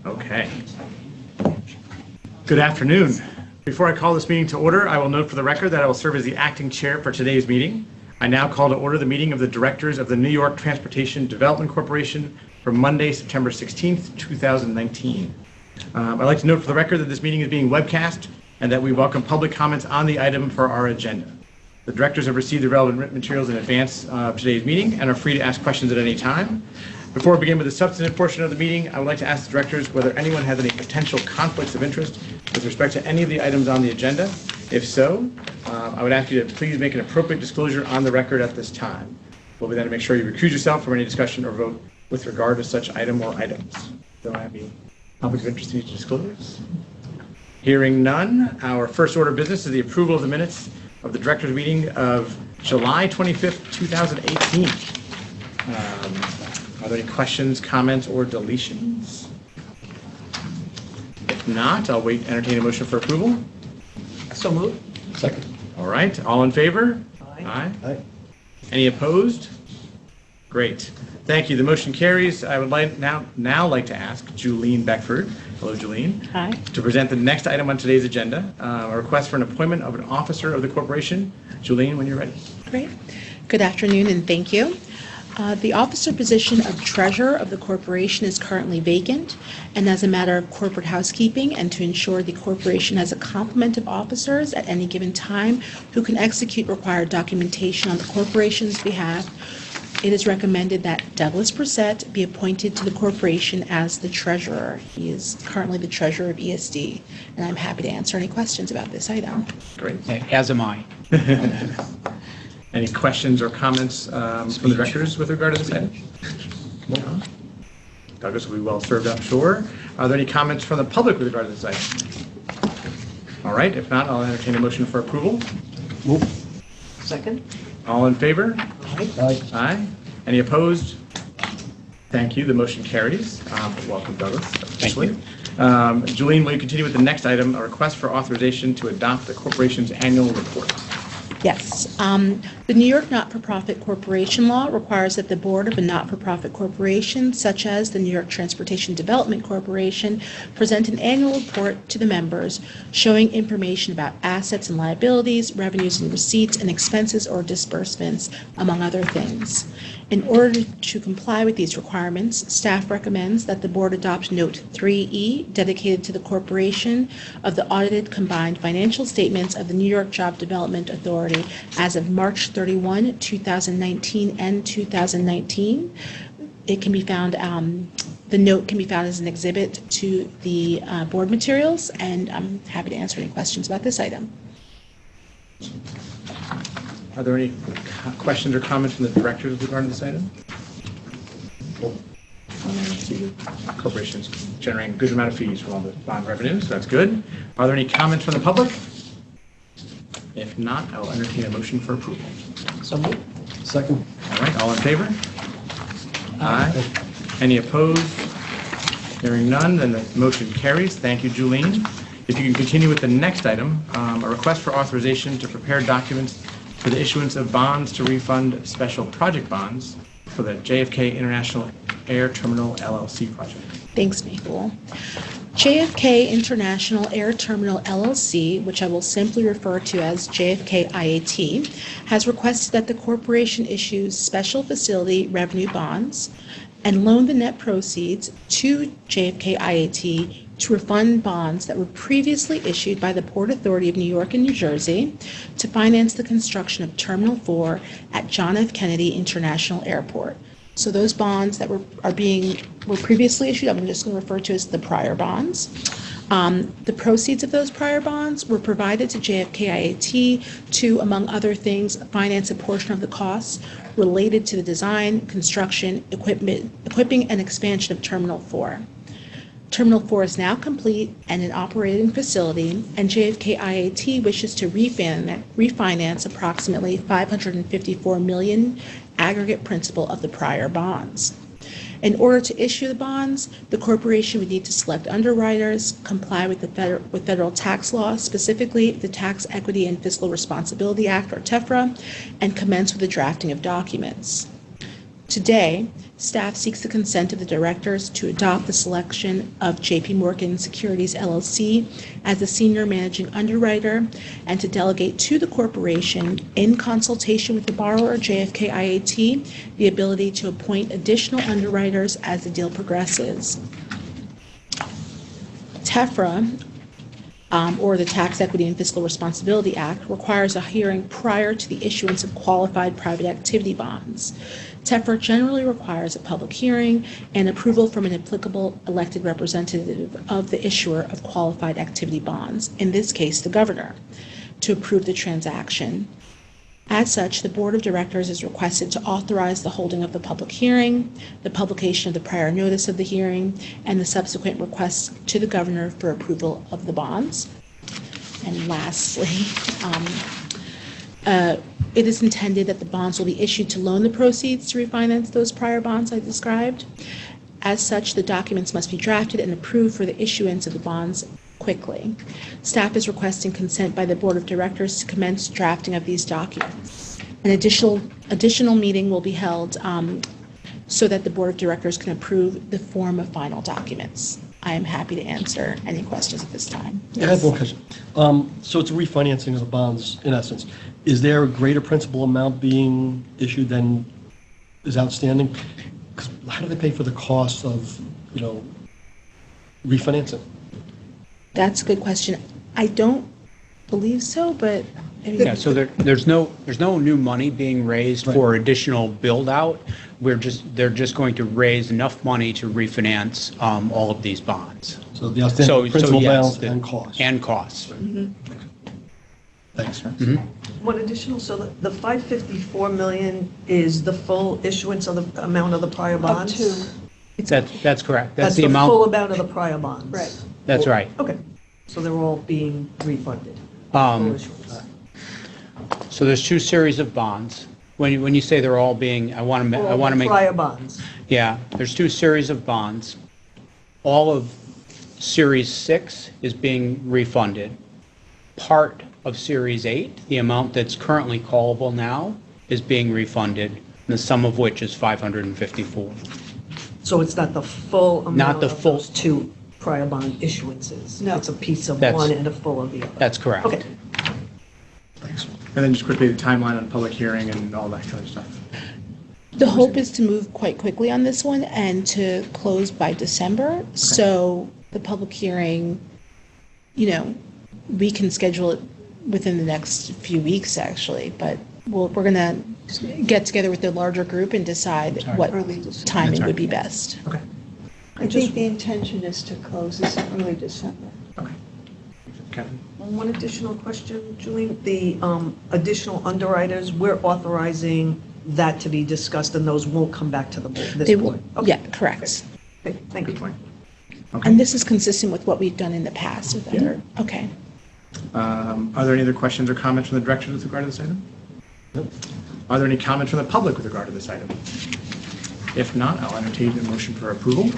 Okay. Good afternoon. Before I call this meeting to order, I will note for the record that I will serve as the acting chair for today's meeting. I now call to order the meeting of the directors of the New York Transportation Development Corporation for Monday, September 16th, 2019. I'd like to note for the record that this meeting is being webcast and that we welcome public comments on the item for our agenda. The directors have received the relevant written materials in advance of today's meeting and are free to ask questions at any time. Before we begin with the substantive portion of the meeting, I would like to ask the directors whether anyone has any potential conflicts of interest with respect to any of the items on the agenda. If so, I would ask you to please make an appropriate disclosure on the record at this time. We'll be then to make sure you recuse yourself from any discussion or vote with regard to such item or items. Don't have any conflicts of interest in each disclosures? Hearing none, our first order of business is the approval of the minutes of the directors' meeting of July 25th, 2018. Are there any questions, comments, or deletions? If not, I'll entertain a motion for approval. So moved. Second. All right, all in favor? Aye. Aye. Any opposed? Great. Thank you. The motion carries. I would now like to ask Julene Beckford, hello Julene, Hi. to present the next item on today's agenda, a request for an appointment of an officer of the corporation. Julene, when you're ready. Great. Good afternoon and thank you. The officer position of treasurer of the corporation is currently vacant, and as a matter of corporate housekeeping and to ensure the corporation has a complement of officers at any given time who can execute required documentation on the corporation's behalf, it is recommended that Douglas Brissett be appointed to the corporation as the treasurer. He is currently the treasurer of ESD, and I'm happy to answer any questions about this item. Great. As am I. Any questions or comments from the directors with regard to this item? No. Douglas will be well served, I'm sure. Are there any comments from the public with regard to this item? All right, if not, I'll entertain a motion for approval. Move. Second. All in favor? Aye. Aye. Aye. Any opposed? Thank you. The motion carries. Welcome, Douglas. Officially. Julene, will you continue with the next item, a request for authorization to adopt the corporation's annual report? Yes. The New York Not-for-Profit Corporation Law requires that the board of a not-for-profit corporation, such as the New York Transportation Development Corporation, present an annual report to the members showing information about assets and liabilities, revenues and receipts, and expenses or disbursements, among other things. In order to comply with these requirements, staff recommends that the board adopt Note 3E, dedicated to the corporation, of the audited combined financial statements of the New York Job Development Authority as of March 31, 2019 and 2019. It can be found, the note can be found as an exhibit to the board materials, and I'm happy to answer any questions about this item. Are there any questions or comments from the directors regarding this item? Corporations generating a good amount of fees from all the bond revenues, so that's good. Are there any comments from the public? If not, I will entertain a motion for approval. So moved. Second. All right, all in favor? Aye. Any opposed? Hearing none, then the motion carries. Thank you, Julene. If you can continue with the next item, a request for authorization to prepare documents for the issuance of bonds to refund special project bonds for the JFK International Air Terminal LLC project. Thanks, Maple. JFK International Air Terminal LLC, which I will simply refer to as JFK IAT, has requested that the corporation issues special facility revenue bonds and loan the net proceeds to JFK IAT to refund bonds that were previously issued by the Port Authority of New York and New Jersey to finance the construction of Terminal 4 at John F. Kennedy International Airport. So those bonds that were previously issued, I'm just going to refer to as the prior bonds. The proceeds of those prior bonds were provided to JFK IAT to, among other things, finance a portion of the costs related to the design, construction, equipping, and expansion of Terminal 4. Terminal 4 is now complete and an operating facility, and JFK IAT wishes to refinance approximately $554 million aggregate principal of the prior bonds. In order to issue the bonds, the corporation would need to select underwriters, comply with federal tax law, specifically the Tax Equity and Fiscal Responsibility Act, or TEFRA, and commence with the drafting of documents. Today, staff seeks the consent of the directors to adopt the selection of J.P. Morgan Securities LLC as the senior managing underwriter and to delegate to the corporation, in consultation with the borrower, JFK IAT, the ability to appoint additional underwriters as the deal progresses. TEFRA, or the Tax Equity and Fiscal Responsibility Act, requires a hearing prior to the issuance of qualified private activity bonds. TEFRA generally requires a public hearing and approval from an applicable elected representative of the issuer of qualified activity bonds, in this case, the governor, to approve the transaction. As such, the Board of Directors is requested to authorize the holding of the public hearing, the publication of the prior notice of the hearing, and the subsequent requests to the governor for approval of the bonds. And lastly, it is intended that the bonds will be issued to loan the proceeds to refinance those prior bonds I described. As such, the documents must be drafted and approved for the issuance of the bonds quickly. Staff is requesting consent by the Board of Directors to commence drafting of these documents. An additional meeting will be held so that the Board of Directors can approve the form of final documents. I am happy to answer any questions at this time. I have one question. So it's a refinancing of the bonds, in essence. Is there a greater principal amount being issued than is outstanding? 'Cause how do they pay for the cost of, refinancing? That's a good question. I don't believe so, but Yeah, so there's no new money being raised for additional build-out. They're just going to raise enough money to refinance all of these bonds. So the outstanding principal yes, balance and cost. And costs. Thanks. One additional, so the 554 million is the full issuance of the amount of the prior bonds? That's correct. That's the full amount of the prior bonds? Right. That's right. Okay, so they're all being refunded? Um, So there's two series of bonds. When you say they're all being, I want to make. Prior bonds? Yeah, there's two series of bonds. All of Series 6 is being refunded. Part of Series 8, the amount that's currently callable now, is being refunded, the sum of which is 554. So it's not the full Not amount the of full- those two prior bond issuances? No. It's a piece of That's- one and a full of the other? That's correct. Okay. Thanks. And then just quickly, the timeline on public hearing and all that kind of stuff. the hope is to move quite quickly on this one and to close by December. So the public hearing, we can schedule it within the next few weeks, actually, but we're going to get together with the larger group and decide what Early December. timing would be best. Okay. I think the intention is to close this in early December. Okay. Kevin? One additional question, Julie. The additional underwriters, we're authorizing that to be discussed, and those won't come back to the board, this They board? will, yeah, correct. Okay, thank you. Okay. And this is consistent with what we've done in the past with other, okay. Are there any other questions or comments from the directors with regard to this item? Nope. Are there any comments from the public with regard to this item? If not, I'll entertain a motion for approval.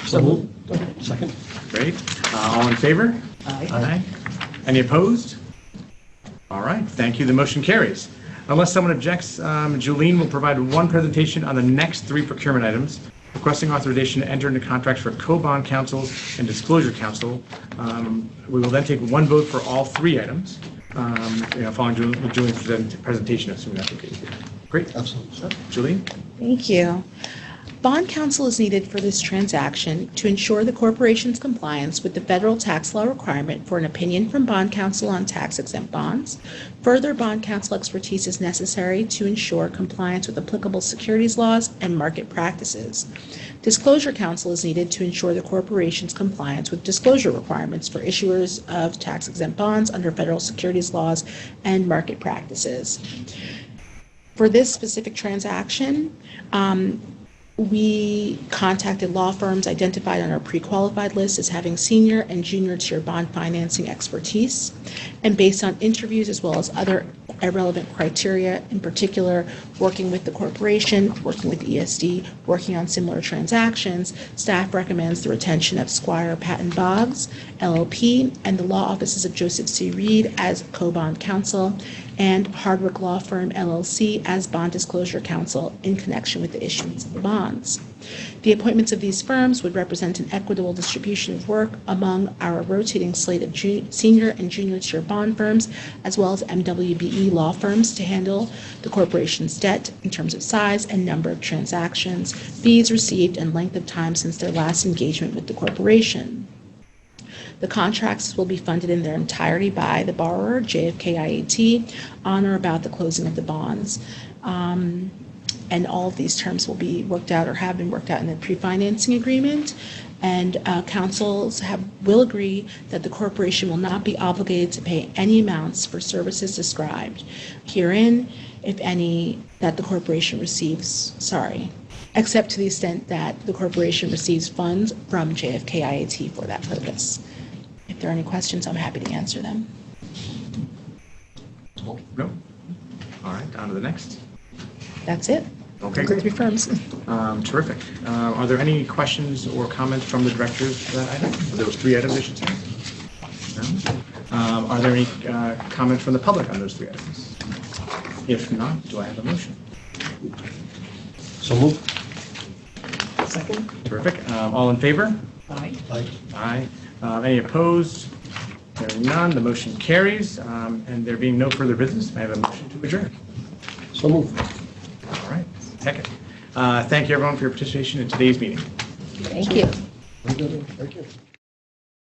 So moved. Second. Great. All in favor? Aye. Any opposed? All right, thank you. The motion carries. Unless someone objects, Julene will provide one presentation on the next three procurement items, requesting authorization to enter into contracts for co-bond counsels and disclosure counsel. We will then take one vote for all three items, following Julene's presentation, assuming that's okay. Great. Absolutely. Julene? Thank you. Bond counsel is needed for this transaction to ensure the corporation's compliance with the federal tax law requirement for an opinion from bond counsel on tax-exempt bonds. Further, bond counsel expertise is necessary to ensure compliance with applicable securities laws and market practices. Disclosure counsel is needed to ensure the corporation's compliance with disclosure requirements for issuers of tax-exempt bonds under federal securities laws and market practices. For this specific transaction, we contacted law firms identified on our pre-qualified list as having senior and junior tier bond financing expertise. And based on interviews as well as other relevant criteria, in particular, working with the corporation, working with ESD, working on similar transactions, staff recommends the retention of Squire Patton Boggs, LLP, and the law offices of Joseph C. Reed as co-bond counsel, and Hardwick Law Firm, LLC, as bond disclosure counsel in connection with the issuance of the bonds. The appointments of these firms would represent an equitable distribution of work among our rotating slate of senior and junior tier bond firms, as well as MWBE law firms to handle the corporation's debt in terms of size and number of transactions, fees received, and length of time since their last engagement with the corporation. The contracts will be funded in their entirety by the borrower, JFK IAT, on or about the closing of the bonds. And all of these terms will be worked out or have been worked out in the pre-financing agreement. And councils will agree that the corporation will not be obligated to pay any amounts for services described herein, if any, that the corporation receives, except to the extent that the corporation receives funds from JFK IAT for that purpose. If there are any questions, I'm happy to answer them. No? All right, on to the next. That's it. Okay, Those are great. 3 firms. Terrific. Are there any questions or comments from the directors for that item? For those 3 items, I should say. No? Are there any comments from the public on those 3 items? If not, do I have a motion? So moved. Second? Terrific. All in favor? Aye. Aye. Aye. Any opposed? Hearing none, the motion carries. And there being no further business, I have a motion to adjourn. So moved. All right, second. Thank you, everyone, for your participation in today's meeting. Thank you. Very good. Thank you.